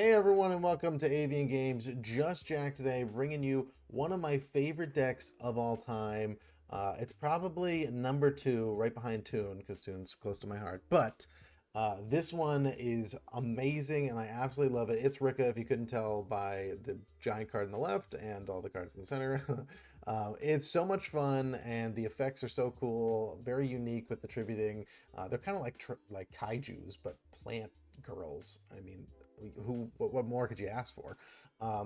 Hey everyone, and welcome to Avian Games. Just Jack today, bringing you one of my favorite decks of all time. It's probably number two, right behind Toon, because Toon's close to my heart. But this one is amazing, and I absolutely love it. It's Rikka, if you couldn't tell by the giant card on the left and all the cards in the center. It's so much fun, and the effects are so cool, very unique with the tributing. They're kind of like kaijus, but plant girls. I mean, what more could you ask for?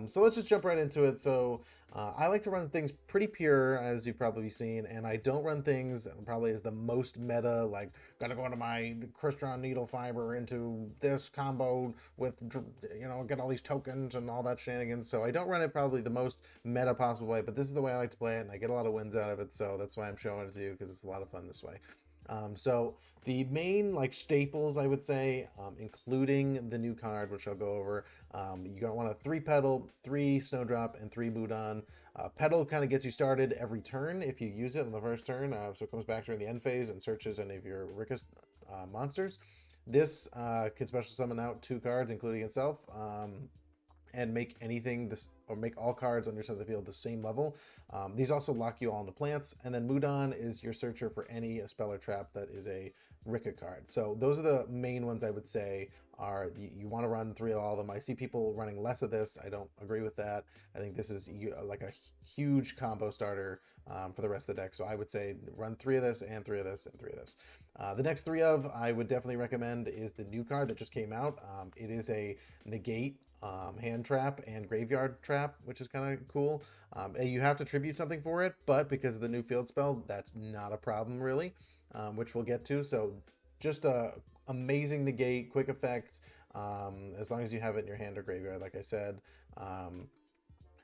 So let's just jump right into it. So I like to run things pretty pure, as you've probably seen, and I don't run things probably as the most meta, like gotta go into my crystalline needle fiber into this combo with, get all these tokens and all that shenanigans. So I don't run it probably the most meta possible way, but this is the way I like to play it, and I get a lot of wins out of it. So that's why I'm showing it to you, because it's a lot of fun this way. So the main staples, I would say, including the new card, which I'll go over, you're gonna want a 3 petal, 3 snowdrop, and 3 Mudan. Petal kind of gets you started every turn if you use it on the first turn, so it comes back during the end phase and searches any of your Rikka monsters. This can special summon out 2 cards, including itself. And make anything this, or make all cards on your side of the field the same level. These also lock you all into plants, and then Mudan is your searcher for any spell or trap that is a Rikka card. So those are the main ones I would say are you want to run 3 of all of them. I see people running less of this. I don't agree with that. I think this is like a huge combo starter for the rest of the deck. So I would say run 3 of this and 3 of this and 3 of this. The next 3 of I would definitely recommend is the new card that just came out. It is a negate hand trap and graveyard trap, which is kind of cool. You have to tribute something for it, but because of the new field spell, that's not a problem really, which we'll get to. So just a amazing negate, quick effect, as long as you have it in your hand or graveyard, like I said.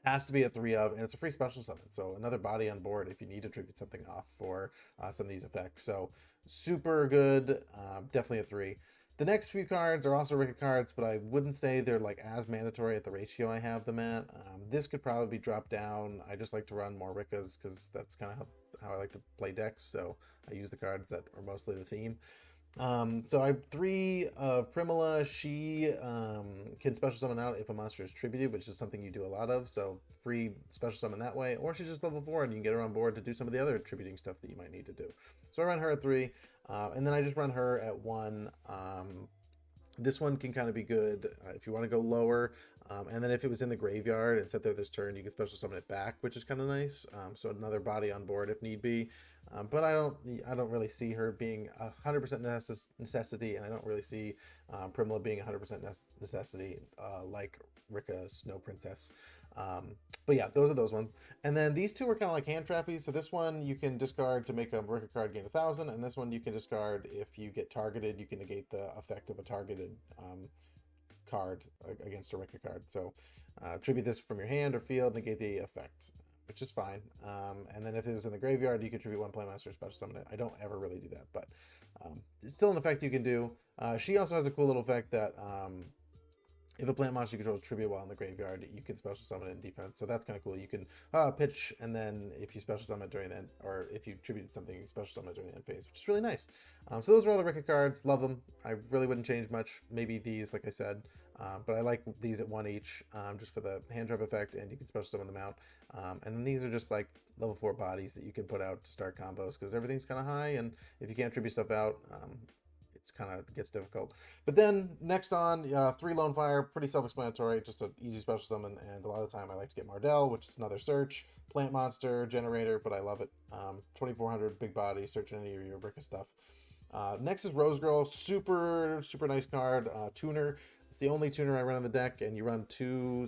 Has to be a 3 of, and it's a free special summon, so another body on board if you need to tribute something off for some of these effects. So super good, definitely a 3. The next few cards are also Rikka cards, but I wouldn't say they're as mandatory at the ratio I have them at. This could probably be dropped down. I just like to run more Rikkas because that's kind of how I like to play decks, so I use the cards that are mostly the theme. So I have 3 of Primula. She can special summon out if a monster is tributed, which is something you do a lot of. So free special summon that way, or she's just level 4 and you can get her on board to do some of the other tributing stuff that you might need to do. So I run her at 3, and then I just run her at 1. This one can kind of be good if you want to go lower. And then if it was in the graveyard and sat there this turn, you can special summon it back, which is kind of nice. So another body on board if need be. But I don't really see her being 100% necessity, and I don't really see Primula being 100% necessity like Rikka Snow Princess. But yeah, those are those ones. And then these 2 are kind of like hand trappies. So this one you can discard to make a Rikka card gain 1,000, and this one you can discard if you get targeted. You can negate the effect of a targeted card against a Rikka card. So tribute this from your hand or field, negate the effect, which is fine. And then if it was in the graveyard, you could tribute 1 playmaster special summon it. I don't ever really do that, but it's still an effect you can do. She also has a cool little effect that if a plant monster you control is tribute while in the graveyard, you can special summon it in defense. So that's kind of cool. You can pitch, and then if you special summon it during the end, or if you tributed something, you special summon it during the end phase, which is really nice. So those are all the Rikka cards. Love them. I really wouldn't change much. Maybe these, like I said, but I like these at 1 each, just for the hand trap effect, and you can special summon them out. And then these are just like level 4 bodies that you can put out to start combos, because everything's kind of high, and if you can't tribute stuff out, it's kind of gets difficult. But then next on 3 Lone Fire, pretty self-explanatory, just an easy special summon, and a lot of the time I like to get Mardell, which is another search, plant monster, generator, but I love it. 2400 big body, search any of your Rikka stuff. Next is Rose Girl, super nice card, tuner. It's the only tuner I run on the deck, and you run 2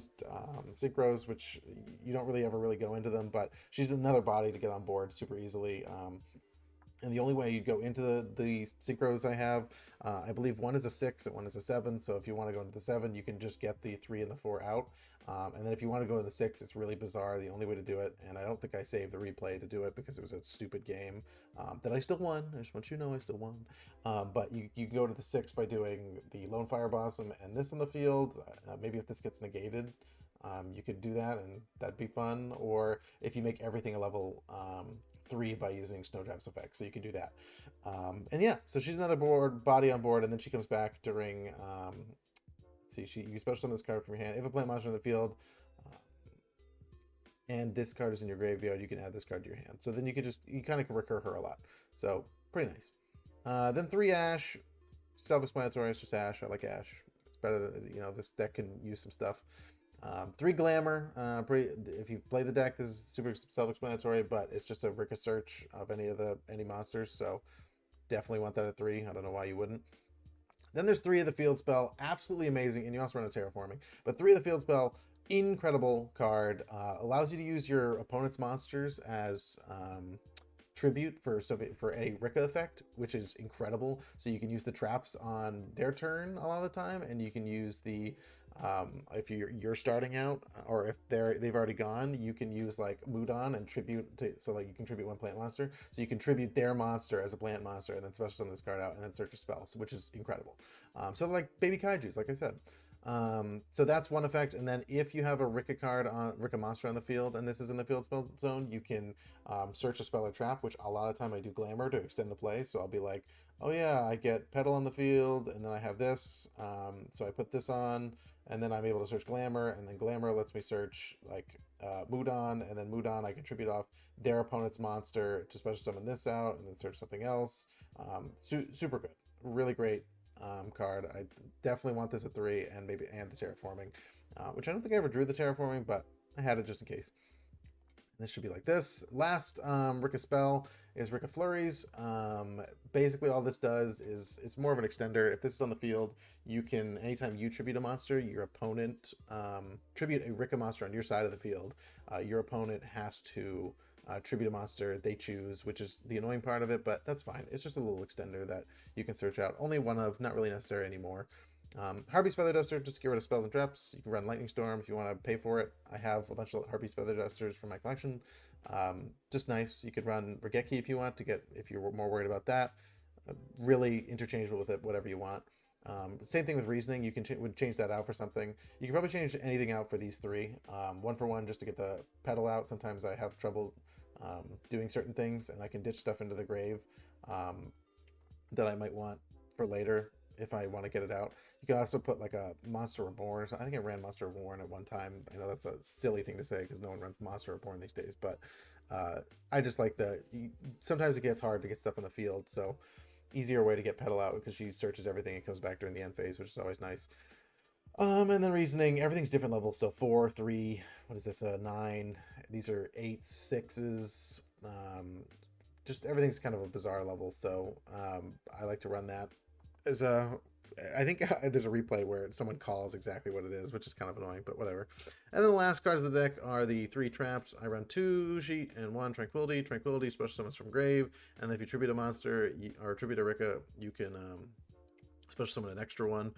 synchros, which you don't really ever go into them, but she's another body to get on board super easily. And the only way you go into the synchros I have, I believe one is a 6 and one is a 7. So if you want to go into the 7, you can just get the 3 and the 4 out. And then if you want to go to the 6, it's really bizarre. The only way to do it, and I don't think I saved the replay to do it because it was a stupid game that I still won. I just want you to know I still won. But you can go to the 6 by doing the Lone Fire Blossom and this on the field. Maybe if this gets negated, you could do that, and that'd be fun. Or if you make everything a level 3 by using Snowdrop's effect, so you can do that. And yeah, so she's another body on board, and then she comes back during let's see, you can special summon this card from your hand. If a plant monster in the field, and this card is in your graveyard, you can add this card to your hand. So then you kind of can recur her a lot. So pretty nice. Then 3 Ash, self-explanatory. It's just Ash. I like Ash. It's better than, this deck can use some stuff. 3 Glamour. If you play the deck, this is super self-explanatory, but it's just a Rikka search of any monsters. So definitely want that at 3. I don't know why you wouldn't. Then there's 3 of the field spell. Absolutely amazing. And you also run a terraforming. But 3 of the field spell, incredible card. Allows you to use your opponent's monsters as tribute for a Rikka effect, which is incredible. So you can use the traps on their turn a lot of the time, and you can use the if you're starting out, or if they've already gone, you can use like Mudon and tribute to, so like you can tribute 1 plant monster, so you can tribute their monster as a plant monster and then special summon this card out and then search a spell, which is incredible. So like baby kaijus, like I said. So that's one effect. And then if you have a Rikka monster on the field, and this is in the field spell zone, you can search a spell or trap, which a lot of time I do Glamour to extend the play. So I'll be like, oh yeah, I get Petal on the field, and then I have this, so I put this on, and then I'm able to search Glamour, and then Glamour lets me search like Mudon, and then Mudon I can tribute off their opponent's monster to special summon this out, and then search something else. Super good, really great card. I definitely want this at 3, and the terraforming, which I don't think I ever drew the terraforming, but I had it just in case. This should be like this. Last Rikka spell is Rikka Flurries. Basically all this does is it's more of an extender. If this is on the field, you can, anytime you tribute a monster, your opponent tribute a Rikka monster on your side of the field, your opponent has to tribute a monster they choose, which is the annoying part of it, but that's fine. It's just a little extender that you can search out. Only one of, not really necessary anymore. Harpy's Feather Duster, just to get rid of spells and traps. You can run Lightning Storm if you want to pay for it. I have a bunch of Harpy's Feather Dusters from my collection. Just nice. You could run Regeki if you want if you're more worried about that. Really interchangeable with it, whatever you want. Same thing with Reasoning. You would change that out for something. You can probably change anything out for these 3. 1 for 1 just to get the Petal out. Sometimes I have trouble doing certain things, and I can ditch stuff into the grave that I might want for later if I want to get it out. You can also put like a Monster Reborn. So I think I ran Monster Reborn at one time. I know that's a silly thing to say because no one runs Monster Reborn these days, but I just like sometimes it gets hard to get stuff in the field, so easier way to get Petal out because she searches everything and comes back during the end phase, which is always nice. And then Reasoning, everything's different levels. So 4, 3, what is this? 9. These are 8s, 6s. Just everything's kind of a bizarre level. So I like to run that as I think there's a replay where someone calls exactly what it is, which is kind of annoying, but whatever. And then the last cards of the deck are the 3 traps. I run 2 Sheet and 1 Tranquility. Tranquility special summons from grave, and then if you tribute a monster or tribute a Rikka, you can special summon an extra one.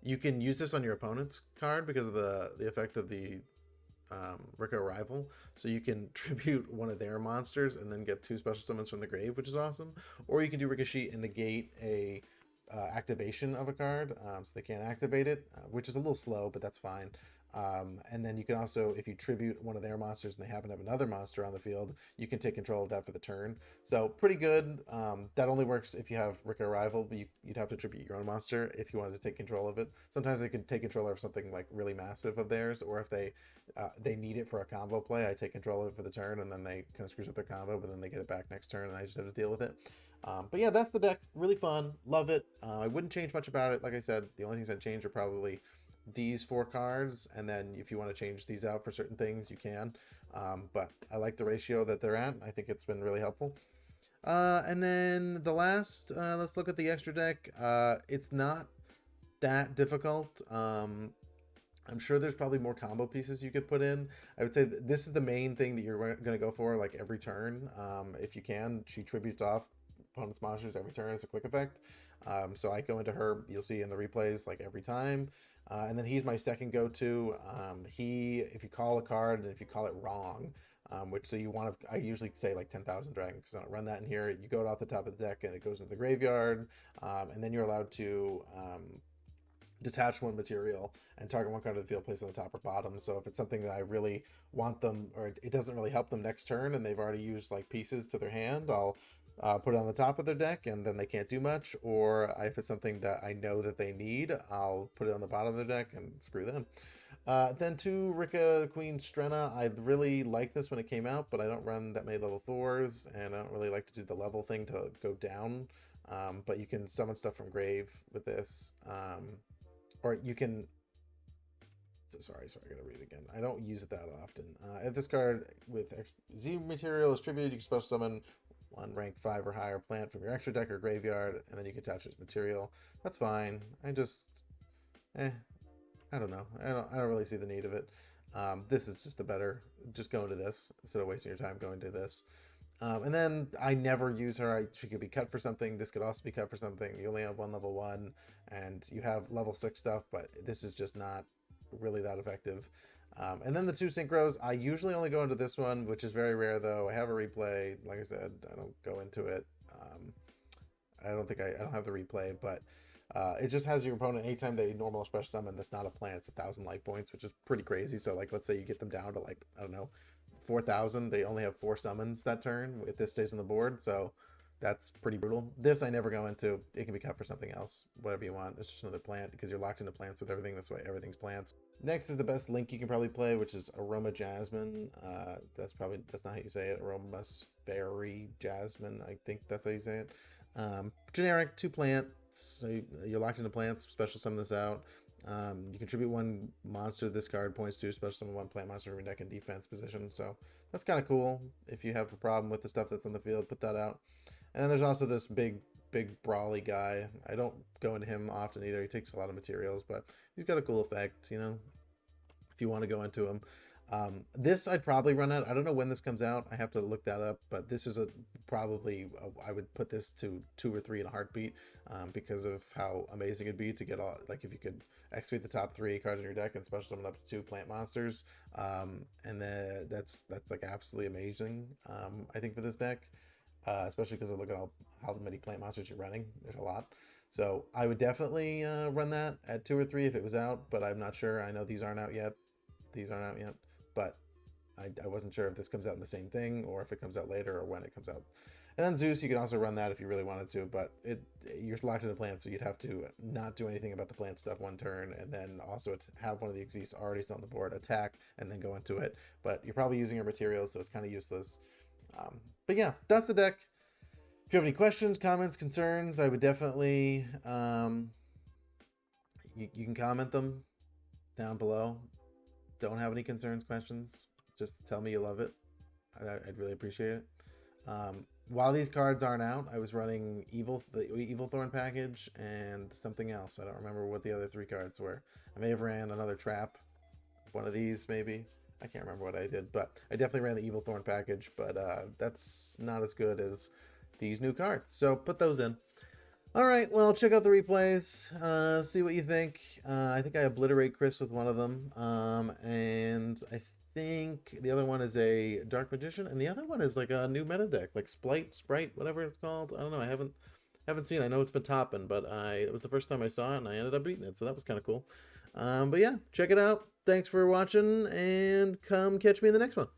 You can use this on your opponent's card because of the effect of the Rikka Arrival. So you can tribute one of their monsters and then get 2 special summons from the grave, which is awesome. Or you can do Rikka Sheet and negate a activation of a card, so they can't activate it, which is a little slow, but that's fine. And then you can also, if you tribute one of their monsters and they happen to have another monster on the field, you can take control of that for the turn. So pretty good. That only works if you have Rikka Arrival, but you'd have to tribute your own monster if you wanted to take control of it. Sometimes they can take control of something like really massive of theirs, or if they need it for a combo play, I take control of it for the turn, and then they kind of screws up their combo, but then they get it back next turn, and I just have to deal with it. But yeah, that's the deck. Really fun. Love it. I wouldn't change much about it. Like I said, the only things I'd change are probably these 4 cards, and then if you want to change these out for certain things, you can. But I like the ratio that they're at. I think it's been really helpful. And then the last, let's look at the extra deck. It's not that difficult. I'm sure there's probably more combo pieces you could put in. I would say this is the main thing that you're going to go for like every turn. If you can, she tributes off opponent's monsters every turn as a quick effect. So I go into her, you'll see in the replays like every time. And then he's my second go-to. If you call a card and if you call it wrong, I usually say like 10,000 Dragon because I don't run that in here. You go off the top of the deck and it goes into the graveyard. And then you're allowed to detach 1 material and target 1 card of the field, place on the top or bottom. So if it's something that I really want them, or it doesn't really help them next turn and they've already used like pieces to their hand, I'll put it on the top of their deck, and then they can't do much. Or if it's something that I know that they need, I'll put it on the bottom of their deck and screw them. Then two Rikka Queen Strenna. I really liked this when it came out, but I don't run that many level 4s, and I don't really like to do the level thing to go down. But you can summon stuff from grave with this. Or you can... Sorry, I gotta read it again. I don't use it that often. If this card with Z material is tributed, you can special summon one rank 5 or higher plant from your extra deck or graveyard, and then you can attach its material. That's fine. I just... I don't know. I don't really see the need of it. This is just a better... Just go into this instead of wasting your time going to this. And then I never use her. She could be cut for something. This could also be cut for something. You only have one level 1, and you have level 6 stuff, but this is just not really that effective. And then the two synchros, I usually only go into this one, which is very rare though. I have a replay. Like I said, I don't go into it. I don't have the replay, but it just has your opponent anytime they normal or special summon that's not a plant, it's 1,000 life points, which is pretty crazy. So like, let's say you get them down to like, I don't know, 4,000. They only have 4 summons that turn if this stays on the board. So that's pretty brutal. This I never go into. It can be cut for something else, whatever you want. It's just another plant because you're locked into plants with everything. That's why everything's plants. Next is the best link you can probably play, which is Aroma Jasmine. That's not how you say it. Aroma Fairy Jasmine. I think that's how you say it. Generic 2 plants. So you're locked into plants. Special summon this out. You contribute 1 monster this card points to, special summon 1 plant monster from your deck in defense position. So that's kind of cool. If you have a problem with the stuff that's on the field, put that out. And then there's also this big brawly guy. I don't go into him often either. He takes a lot of materials, but he's got a cool effect, you know, if you want to go into him. This I'd probably run out. I don't know when this comes out. I have to look that up, but this is I would put this to 2 or 3 in a heartbeat, because of how amazing it'd be to get all, like if you could excavate the top 3 cards in your deck and special summon up to 2 plant monsters. And then that's like absolutely amazing, I think, for this deck. Especially because of look at how many plant monsters you're running. There's a lot. So I would definitely run that at 2 or 3 if it was out, but I'm not sure. I know these aren't out yet. But I wasn't sure if this comes out in the same thing or if it comes out later or when it comes out. And then Zeus, you can also run that if you really wanted to, but you're locked into plants, so you'd have to not do anything about the plant stuff 1 turn, and then also have one of the Xyz already on the board, attack, and then go into it. But you're probably using your materials, so it's kind of useless. But yeah, that's the deck. If you have any questions, comments, concerns, I would definitely, you can comment them down below. Don't have any concerns, questions, just tell me you love it. I'd really appreciate it. While these cards aren't out, I was running the Evil Thorn package and something else. I don't remember what the other 3 cards were. I may have ran another trap, one of these maybe. I can't remember what I did, but I definitely ran the Evil Thorn package, but that's not as good as these new cards. So put those in. All right, well, check out the replays, see what you think. I think I obliterate Chris with one of them, and I think the other one is a Dark Magician, and the other one is like a new meta deck, like Sprite, whatever it's called. I don't know. I haven't seen it. I know it's been topping, but it was the first time I saw it, and I ended up beating it, so that was kind of cool. But yeah, check it out. Thanks for watching, and come catch me in the next one.